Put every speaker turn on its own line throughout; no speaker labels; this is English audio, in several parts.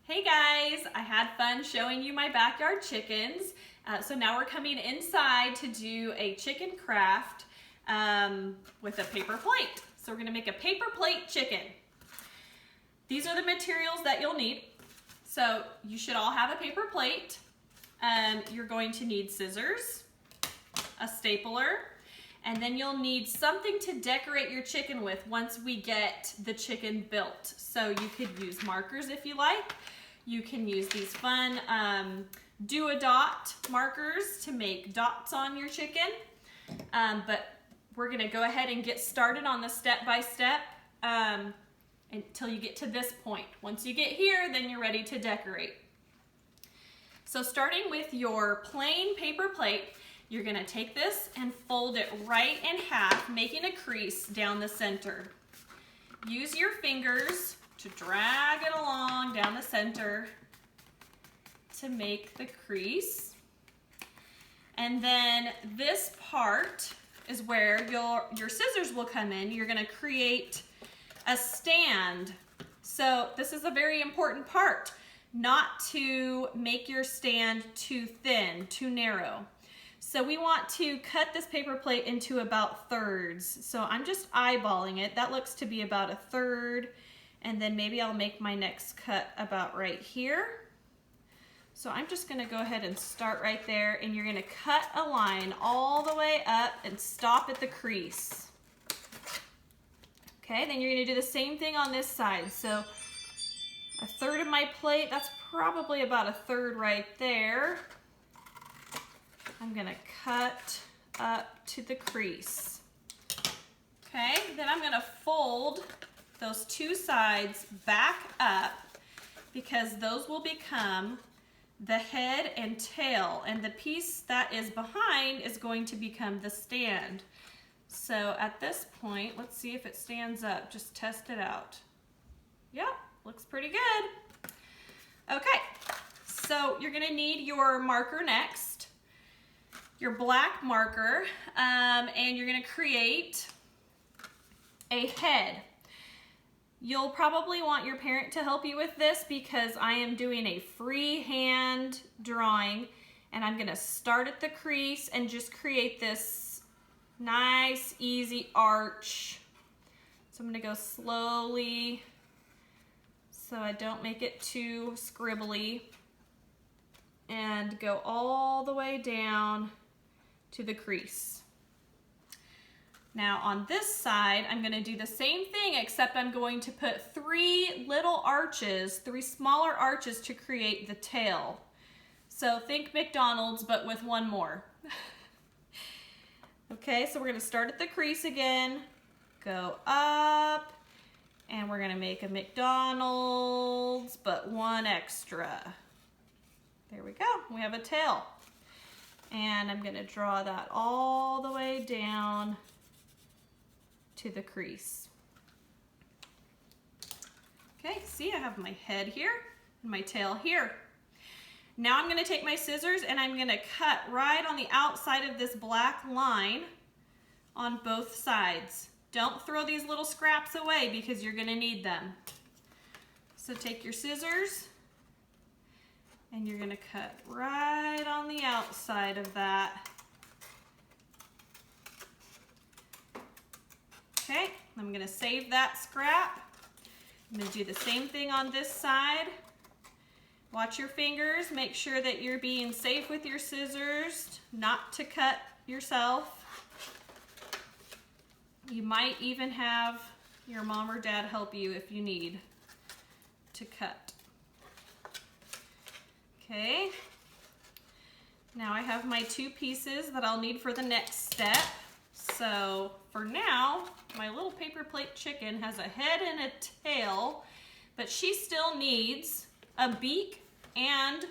Hey guys, I had fun showing you my backyard chickens. So now we're coming inside to do a chicken craft with a paper plate. So we're gonna make a paper plate chicken. These are the materials that you'll need. So you should all have a paper plate. You're going to need scissors, a stapler, and then you'll need something to decorate your chicken with once we get the chicken built. So you could use markers if you like. You can use these fun do-a-dot markers to make dots on your chicken. But we're gonna go ahead and get started on the step-by-step until you get to this point. Once you get here, then you're ready to decorate. So starting with your plain paper plate, you're gonna take this and fold it right in half, making a crease down the center. Use your fingers to drag it along down the center to make the crease. And then this part is where your scissors will come in. You're gonna create a stand. So this is a very important part, not to make your stand too thin, too narrow. So we want to cut this paper plate into about thirds. So I'm just eyeballing it. That looks to be about a third. And then maybe I'll make my next cut about right here. So I'm just gonna go ahead and start right there, and you're gonna cut a line all the way up and stop at the crease. Okay, then you're gonna do the same thing on this side. So a third of my plate, that's probably about a third right there. I'm gonna cut up to the crease. Okay, then I'm gonna fold those two sides back up because those will become the head and tail, and the piece that is behind is going to become the stand. So at this point, let's see if it stands up. Just test it out. Yep, looks pretty good. Okay, so you're gonna need your marker next, your black marker, and you're gonna create a head. You'll probably want your parent to help you with this because I am doing a freehand drawing, and I'm gonna start at the crease and just create this nice, easy arch. So I'm gonna go slowly so I don't make it too scribbly, and go all the way down to the crease. Now on this side, I'm gonna do the same thing, except I'm going to put three little arches, three smaller arches to create the tail. So think McDonald's, but with one more. Okay, so we're gonna start at the crease again, go up, and we're gonna make a McDonald's, but one extra. There we go, we have a tail. And I'm gonna draw that all the way down to the crease. Okay, see, I have my head here and my tail here. Now I'm gonna take my scissors and I'm gonna cut right on the outside of this black line on both sides. Don't throw these little scraps away because you're gonna need them. So take your scissors and you're gonna cut right on the outside of that. Okay, I'm gonna save that scrap. I'm gonna do the same thing on this side. Watch your fingers, make sure that you're being safe with your scissors, not to cut yourself. You might even have your mom or dad help you if you need to cut. Okay, now I have my two pieces that I'll need for the next step. So for now, my little paper plate chicken has a head and a tail, but she still needs a beak and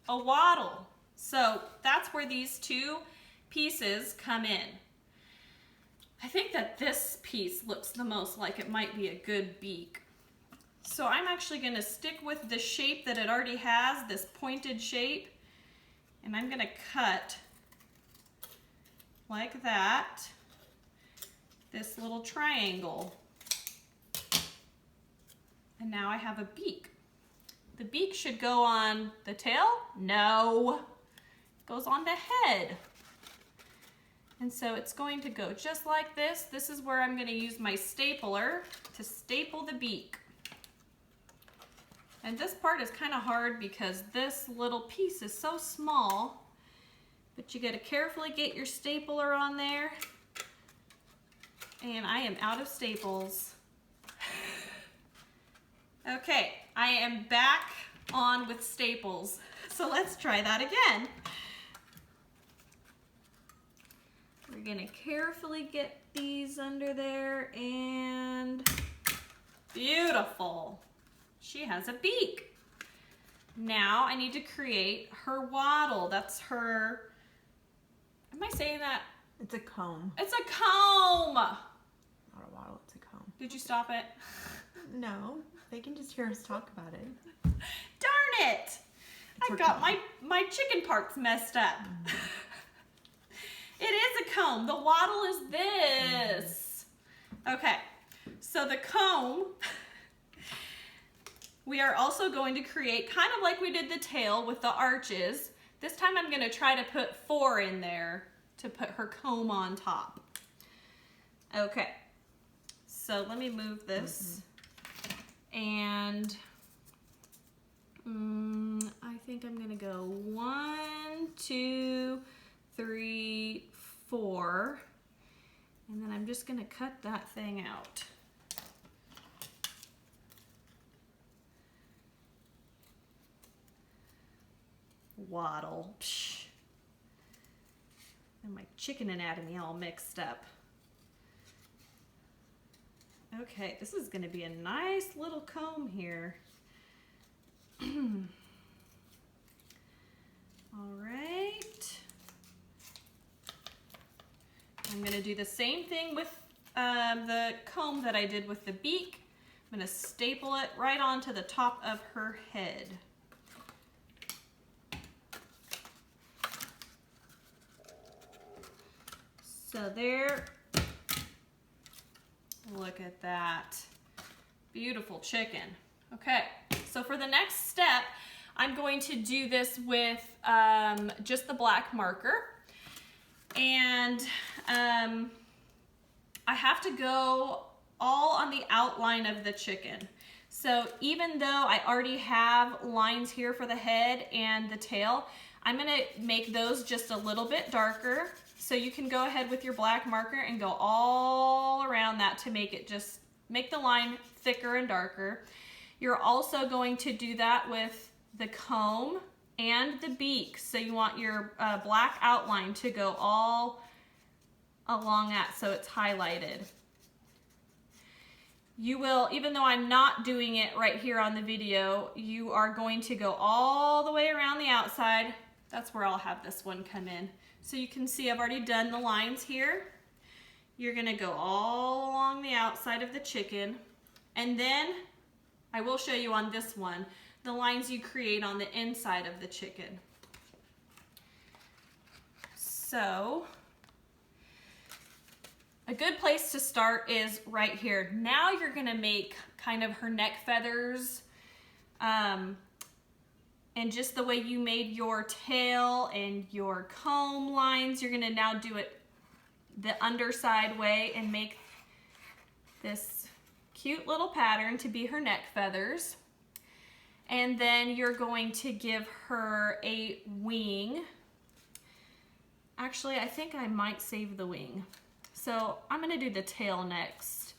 a waddle. So that's where these two pieces come in. I think that this piece looks the most like it might be a good beak. So I'm actually gonna stick with the shape that it already has, this pointed shape, and I'm gonna cut like that, this little triangle. And now I have a beak. The beak should go on the tail? No, it goes on the head. And so it's going to go just like this. This is where I'm going to use my stapler to staple the beak. And this part is kind of hard because this little piece is so small, but you got to carefully get your stapler on there. And I am out of staples. Okay, I am back on with staples. So let's try that again. We're gonna carefully get these under there, and beautiful. She has a beak. Now I need to create her wattle. That's her, am I saying that?
It's a comb.
It's a comb.
Not a wattle, it's a comb.
Did you stop it?
No, they can just hear us talk about it.
Darn it. I got my chicken parts messed up. It is a comb. The wattle is this. Okay, so the comb, we are also going to create kind of like we did the tail with the arches. This time I'm going to try to put 4 in there to put her comb on top. Okay, so let me move this. And I think I'm going to go 1, 2, 3, 4, and then I'm just going to cut that thing out. Wattle. Psh. And my chicken anatomy all mixed up. Okay, this is going to be a nice little comb here. All right. I'm going to do the same thing with the comb that I did with the beak. I'm going to staple it right onto the top of her head. So there. Look at that. Beautiful chicken. Okay, so for the next step, I'm going to do this with just the black marker. And I have to go all on the outline of the chicken. So even though I already have lines here for the head and the tail, I'm gonna make those just a little bit darker. So you can go ahead with your black marker and go all around that to make it just, make the line thicker and darker. You're also going to do that with the comb and the beak. So you want your black outline to go all along that so it's highlighted. You will, even though I'm not doing it right here on the video, you are going to go all the way around the outside. That's where I'll have this one come in. So you can see I've already done the lines here. You're gonna go all along the outside of the chicken, and then I will show you on this one the lines you create on the inside of the chicken. So a good place to start is right here. Now you're gonna make kind of her neck feathers, and just the way you made your tail and your comb lines, you're gonna now do it the underside way and make this cute little pattern to be her neck feathers. And then you're going to give her a wing. Actually, I think I might save the wing. So I'm gonna do the tail next.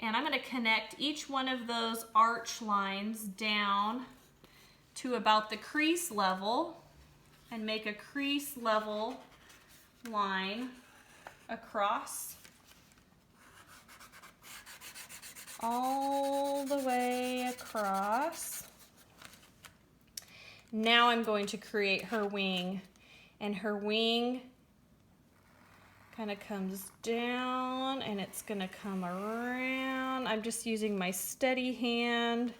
And I'm gonna connect each one of those arch lines down to about the crease level and make a crease level line across all the way across. Now I'm going to create her wing, and her wing kind of comes down and it's gonna come around. I'm just using my steady hand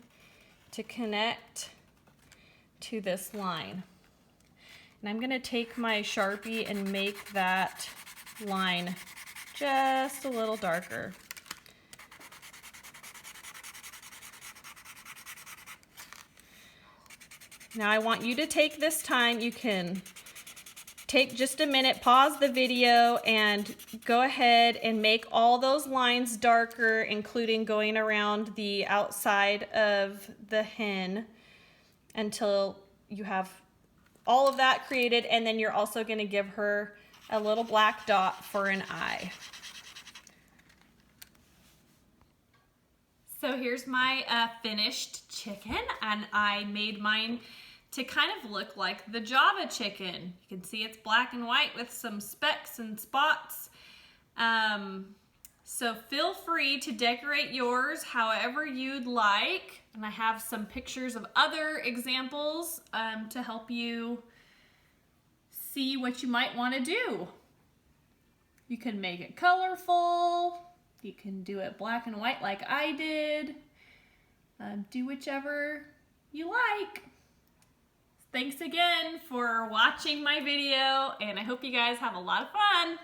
to connect to this line. And I'm gonna take my Sharpie and make that line just a little darker. Now I want you to take this time. You can take just a minute, pause the video, and go ahead and make all those lines darker, including going around the outside of the hen until you have all of that created, and then you're also going to give her a little black dot for an eye. So here's my finished chicken, and I made mine to kind of look like the Java chicken. You can see it's black and white with some specks and spots. So feel free to decorate yours however you'd like. And I have some pictures of other examples to help you see what you might want to do. You can make it colorful. You can do it black and white like I did. Do whichever you like. Thanks again for watching my video, and I hope you guys have a lot of fun.